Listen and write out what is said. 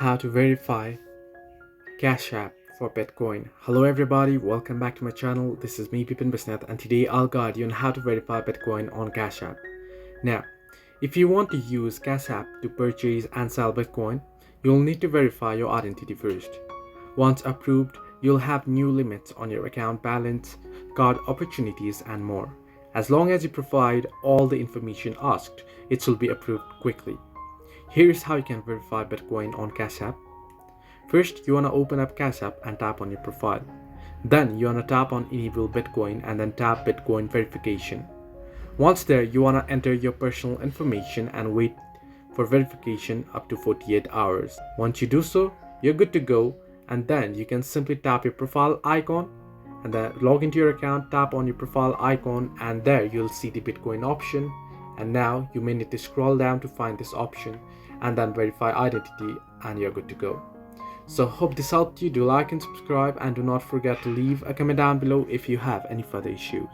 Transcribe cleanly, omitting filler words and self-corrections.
how to verify Cash App for Bitcoin. Hello everybody, welcome back to my channel. This is me Bipin Bisnath, and today I'll guide you on how to verify Bitcoin on Cash App. Now, if you want to use Cash App to purchase and sell Bitcoin, you'll need to verify your identity first. Once approved, you'll have new limits on your account balance, card opportunities, and more. As long as you provide all the information asked, it will be approved quickly. Here's how you can verify Bitcoin on Cash App. First, you want to open up Cash App and tap on your profile. Then you want to tap on Enable Bitcoin and then tap Bitcoin Verification. Once there, you want to enter your personal information and wait for verification up to 48 hours. Once you do so, you're good to go, and then you can simply tap your profile icon and then log into your account, tap on your profile icon, and there you'll see the Bitcoin option. And now you may need to scroll down to find this option and then verify identity, and you're good to go. So hope this helped you. Do like and subscribe, and do not forget to leave a comment down below if you have any further issues.